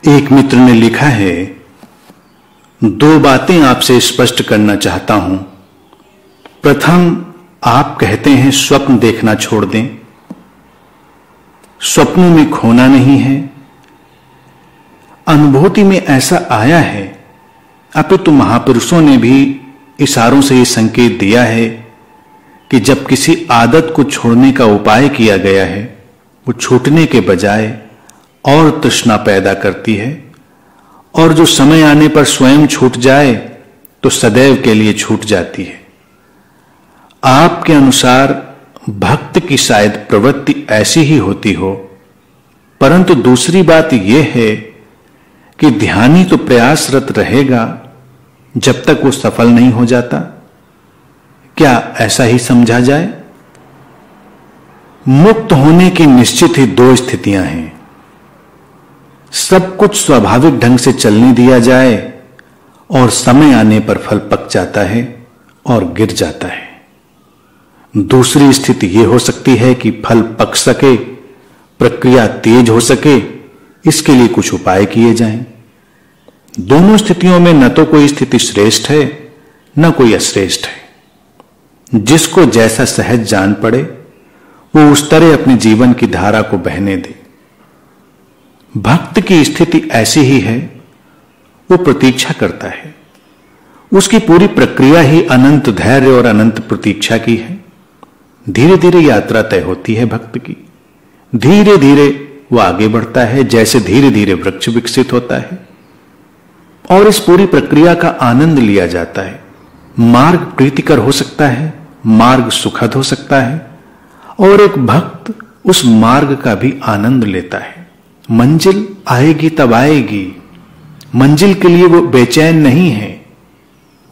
एक मित्र ने लिखा है, दो बातें आपसे स्पष्ट करना चाहता हूं। प्रथम, आप कहते हैं स्वप्न देखना छोड़ दें। स्वप्नों में खोना नहीं है। अनुभूति में ऐसा आया है, अपितु महापुरुषों ने भी इशारों से यह संकेत दिया है कि जब किसी आदत को छोड़ने का उपाय किया गया है, वो छूटने के बजाय और तृष्णा पैदा करती है, और जो समय आने पर स्वयं छूट जाए तो सदैव के लिए छूट जाती है। आपके अनुसार भक्त की शायद प्रवृत्ति ऐसी ही होती हो, परंतु दूसरी बात यह है कि ध्यानी तो प्रयासरत रहेगा जब तक वो सफल नहीं हो जाता। क्या ऐसा ही समझा जाए? मुक्त होने की निश्चित ही दो स्थितियां हैं। सब कुछ स्वाभाविक ढंग से चलने दिया जाए और समय आने पर फल पक जाता है और गिर जाता है। दूसरी स्थिति यह हो सकती है कि फल पक सके, प्रक्रिया तेज हो सके, इसके लिए कुछ उपाय किए जाएं। दोनों स्थितियों में न तो कोई स्थिति श्रेष्ठ है न कोई अश्रेष्ठ है। जिसको जैसा सहज जान पड़े वो उस तरह अपने जीवन की धारा को बहने दे। भक्त की स्थिति ऐसी ही है, वो प्रतीक्षा करता है। उसकी पूरी प्रक्रिया ही अनंत धैर्य और अनंत प्रतीक्षा की है। धीरे धीरे यात्रा तय होती है भक्त की। धीरे धीरे वो आगे बढ़ता है, जैसे धीरे धीरे वृक्ष विकसित होता है, और इस पूरी प्रक्रिया का आनंद लिया जाता है। मार्ग प्रीतिकर हो सकता है, मार्ग सुखद हो सकता है, और एक भक्त उस मार्ग का भी आनंद लेता है। मंजिल आएगी तब आएगी। मंजिल के लिए वो बेचैन नहीं है।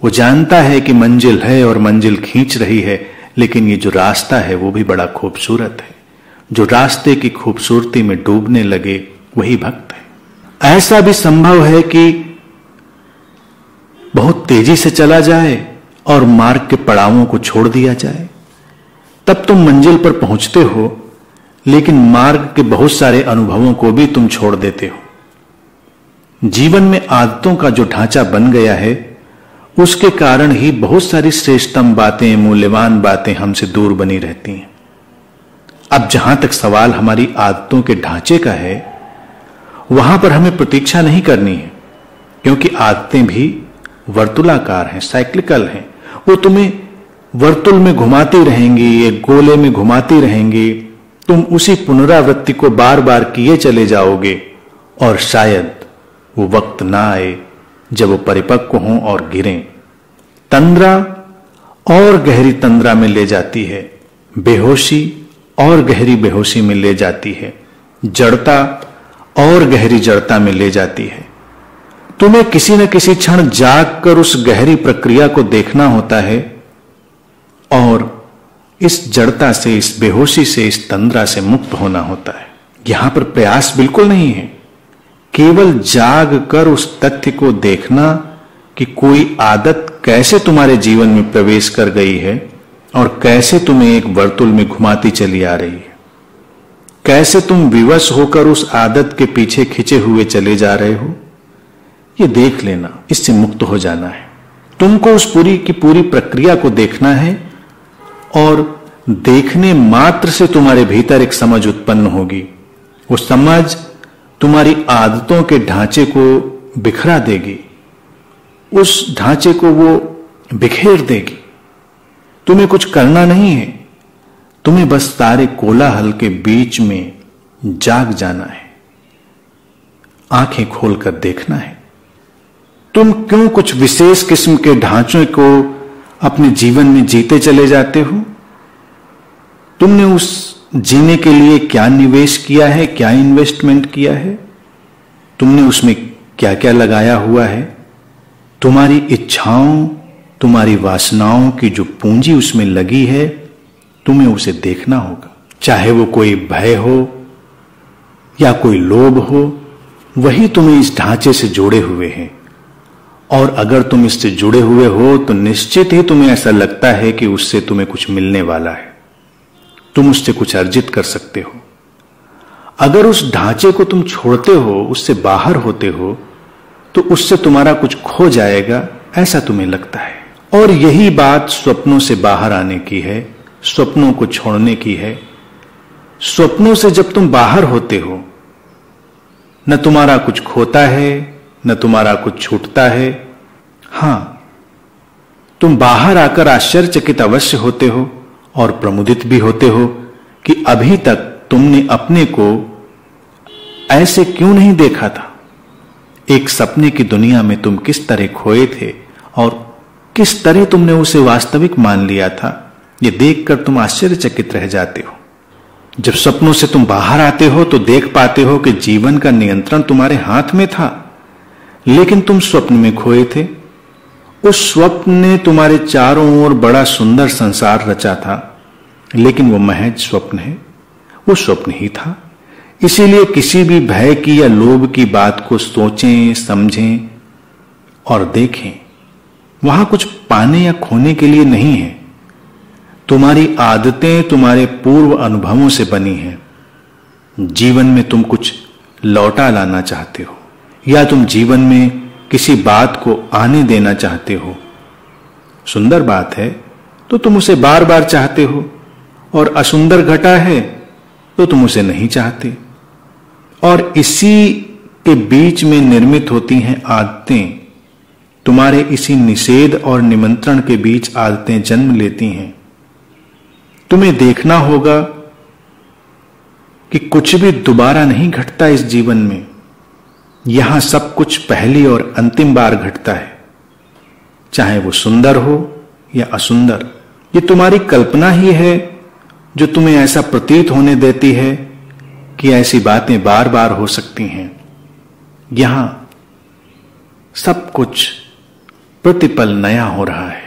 वो जानता है कि मंजिल है और मंजिल खींच रही है, लेकिन ये जो रास्ता है वो भी बड़ा खूबसूरत है। जो रास्ते की खूबसूरती में डूबने लगे वही भक्त है। ऐसा भी संभव है कि बहुत तेजी से चला जाए और मार्ग के पड़ावों को छोड़ दिया जाए। तब तुम मंजिल पर पहुंचते हो, लेकिन मार्ग के बहुत सारे अनुभवों को भी तुम छोड़ देते हो। जीवन में आदतों का जो ढांचा बन गया है, उसके कारण ही बहुत सारी श्रेष्ठतम बातें, मूल्यवान बातें हमसे दूर बनी रहती हैं। अब जहां तक सवाल हमारी आदतों के ढांचे का है, वहां पर हमें प्रतीक्षा नहीं करनी है, क्योंकि आदतें भी वर्तुलाकार हैं, साइक्लिकल हैं। वो तुम्हें वर्तुल में घुमाती रहेंगी, एक गोले में घुमाती रहेंगी। तुम उसी पुनरावृत्ति को बार बार किए चले जाओगे, और शायद वो वक्त ना आए जब वो परिपक्व हों और गिरें। तंद्रा और गहरी तंद्रा में ले जाती है, बेहोशी और गहरी बेहोशी में ले जाती है, जड़ता और गहरी जड़ता में ले जाती है। तुम्हें किसी न किसी क्षण जाग कर उस गहरी प्रक्रिया को देखना होता है, और इस जड़ता से, इस बेहोशी से, इस तंद्रा से मुक्त होना होता है। यहां पर प्रयास बिल्कुल नहीं है, केवल जाग कर उस तथ्य को देखना कि कोई आदत कैसे तुम्हारे जीवन में प्रवेश कर गई है और कैसे तुम्हें एक वर्तुल में घुमाती चली आ रही है। कैसे तुम विवश होकर उस आदत के पीछे खिंचे हुए चले जा रहे हो, ये देख लेना, इससे मुक्त हो जाना है। तुमको उस पूरी की पूरी प्रक्रिया को देखना है, और देखने मात्र से तुम्हारे भीतर एक समझ उत्पन्न होगी। वो समझ तुम्हारी आदतों के ढांचे को बिखरा देगी, उस ढांचे को वो बिखेर देगी। तुम्हें कुछ करना नहीं है, तुम्हें बस सारे कोलाहल के बीच में जाग जाना है, आंखें खोलकर देखना है। तुम क्यों कुछ विशेष किस्म के ढांचों को अपने जीवन में जीते चले जाते हो? तुमने उस जीने के लिए क्या निवेश किया है, क्या इन्वेस्टमेंट किया है? तुमने उसमें क्या क्या लगाया हुआ है? तुम्हारी इच्छाओं, तुम्हारी वासनाओं की जो पूंजी उसमें लगी है, तुम्हें उसे देखना होगा। चाहे वो कोई भय हो या कोई लोभ हो, वही तुम्हें इस ढांचे से जोड़े हुए हैं। और अगर तुम इससे जुड़े हुए हो तो निश्चित ही तुम्हें ऐसा लगता है कि उससे तुम्हें कुछ मिलने वाला है, तुम उससे कुछ अर्जित कर सकते हो। अगर उस ढांचे को तुम छोड़ते हो, उससे बाहर होते हो, तो उससे तुम्हारा कुछ खो जाएगा, ऐसा तुम्हें लगता है। और यही बात स्वप्नों से बाहर आने की है, स्वप्नों को छोड़ने की है। स्वप्नों से जब तुम बाहर होते हो, न तुम्हारा कुछ खोता है, न तुम्हारा कुछ छूटता है। हां, तुम बाहर आकर आश्चर्यचकित अवश्य होते हो और प्रमुदित भी होते हो कि अभी तक तुमने अपने को ऐसे क्यों नहीं देखा था। एक सपने की दुनिया में तुम किस तरह खोए थे और किस तरह तुमने उसे वास्तविक मान लिया था, यह देखकर तुम आश्चर्यचकित रह जाते हो। जब सपनों से तुम बाहर आते हो तो देख पाते हो कि जीवन का नियंत्रण तुम्हारे हाथ में था, लेकिन तुम स्वप्न में खोए थे। उस स्वप्न ने तुम्हारे चारों ओर बड़ा सुंदर संसार रचा था, लेकिन वो महज स्वप्न है, वो स्वप्न ही था। इसीलिए किसी भी भय की या लोभ की बात को सोचें, समझें और देखें। वहां कुछ पाने या खोने के लिए नहीं है। तुम्हारी आदतें तुम्हारे पूर्व अनुभवों से बनी हैं। जीवन में तुम कुछ लौटा लाना चाहते हो, या तुम जीवन में किसी बात को आने देना चाहते हो। सुंदर बात है तो तुम उसे बार बार चाहते हो, और असुंदर घटा है तो तुम उसे नहीं चाहते। और इसी के बीच में निर्मित होती हैं आदतें। तुम्हारे इसी निषेध और निमंत्रण के बीच आदतें जन्म लेती हैं। तुम्हें देखना होगा कि कुछ भी दोबारा नहीं घटता इस जीवन में। यहां सब कुछ पहली और अंतिम बार घटता है, चाहे वो सुंदर हो या असुंदर। ये तुम्हारी कल्पना ही है जो तुम्हें ऐसा प्रतीत होने देती है कि ऐसी बातें बार बार हो सकती हैं। यहां सब कुछ प्रतिपल नया हो रहा है,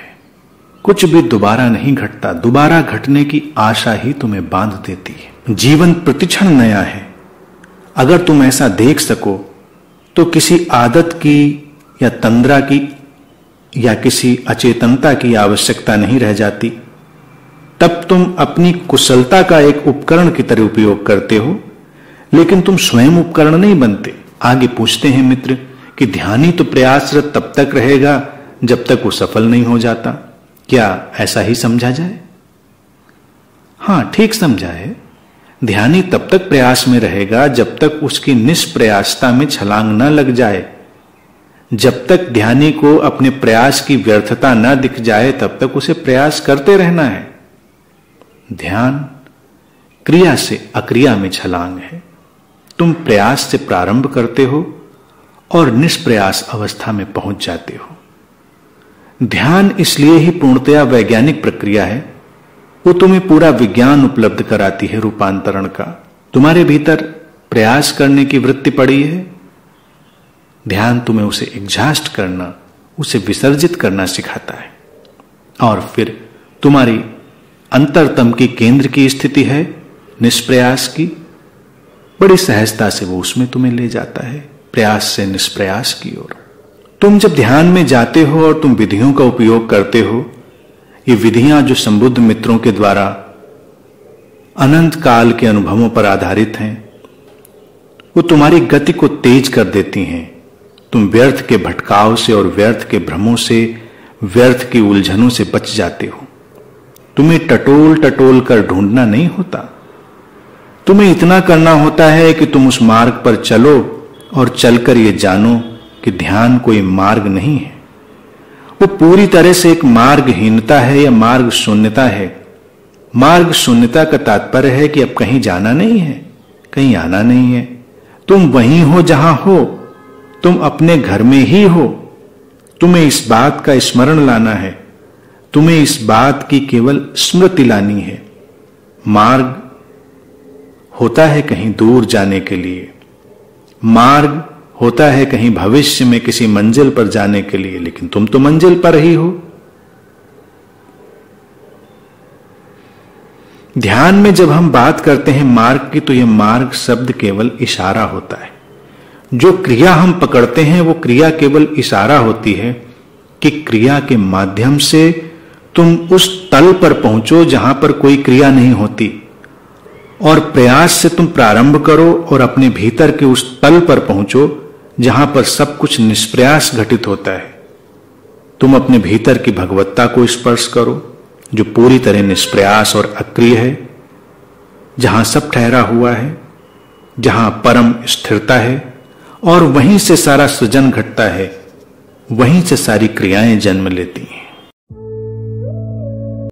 कुछ भी दोबारा नहीं घटता। दोबारा घटने की आशा ही तुम्हें बांध देती है। जीवन प्रतिक्षण नया है। अगर तुम ऐसा देख सको तो किसी आदत की या तंद्रा की या किसी अचेतनता की आवश्यकता नहीं रह जाती। तब तुम अपनी कुशलता का एक उपकरण की तरह उपयोग करते हो, लेकिन तुम स्वयं उपकरण नहीं बनते। आगे पूछते हैं मित्र कि ध्यानी तो प्रयासरत तब तक रहेगा जब तक वो सफल नहीं हो जाता। क्या ऐसा ही समझा जाए? हां, ठीक समझा है। ध्यानी तब तक प्रयास में रहेगा जब तक उसकी निष्प्रयासता में छलांग न लग जाए। जब तक ध्यानी को अपने प्रयास की व्यर्थता न दिख जाए तब तक उसे प्रयास करते रहना है। ध्यान क्रिया से अक्रिया में छलांग है। तुम प्रयास से प्रारंभ करते हो और निष्प्रयास अवस्था में पहुंच जाते हो। ध्यान इसलिए ही पूर्णतया वैज्ञानिक प्रक्रिया है। वो तुम्हें पूरा विज्ञान उपलब्ध कराती है रूपांतरण का। तुम्हारे भीतर प्रयास करने की वृत्ति पड़ी है। ध्यान तुम्हें उसे एग्जॉस्ट करना, उसे विसर्जित करना सिखाता है। और फिर तुम्हारी अंतरतम की केंद्र की स्थिति है निष्प्रयास की। बड़ी सहजता से वो उसमें तुम्हें ले जाता है, प्रयास से निष्प्रयास की ओर। तुम जब ध्यान में जाते हो और तुम विधियों का उपयोग करते हो, ये विधियां जो संबुद्ध मित्रों के द्वारा अनंत काल के अनुभवों पर आधारित हैं, वो तुम्हारी गति को तेज कर देती हैं। तुम व्यर्थ के भटकाव से और व्यर्थ के भ्रमों से, व्यर्थ की उलझनों से बच जाते हो। तुम्हें टटोल टटोल कर ढूंढना नहीं होता। तुम्हें इतना करना होता है कि तुम उस मार्ग पर चलो और चलकर ये जानो कि ध्यान कोई मार्ग नहीं है। वो पूरी तरह से एक मार्गहीनता है या मार्ग शून्यता है। मार्ग शून्यता का तात्पर्य है कि अब कहीं जाना नहीं है, कहीं आना नहीं है। तुम वहीं हो जहां हो, तुम अपने घर में ही हो। तुम्हें इस बात का स्मरण लाना है, तुम्हें इस बात की केवल स्मृति लानी है। मार्ग होता है कहीं दूर जाने के लिए, मार्ग होता है कहीं भविष्य में किसी मंजिल पर जाने के लिए, लेकिन तुम तो मंजिल पर ही हो। ध्यान में जब हम बात करते हैं मार्ग की, तो यह मार्ग शब्द केवल इशारा होता है। जो क्रिया हम पकड़ते हैं वो क्रिया केवल इशारा होती है कि क्रिया के माध्यम से तुम उस तल पर पहुंचो जहां पर कोई क्रिया नहीं होती। और प्रयास से तुम प्रारंभ करो और अपने भीतर के उस तल पर पहुंचो जहां पर सब कुछ निष्प्रयास घटित होता है। तुम अपने भीतर की भगवत्ता को स्पर्श करो जो पूरी तरह निष्प्रयास और अक्रिय है, जहां सब ठहरा हुआ है, जहां परम स्थिरता है और वहीं से सारा सृजन घटता है, वहीं से सारी क्रियाएं जन्म लेती हैं।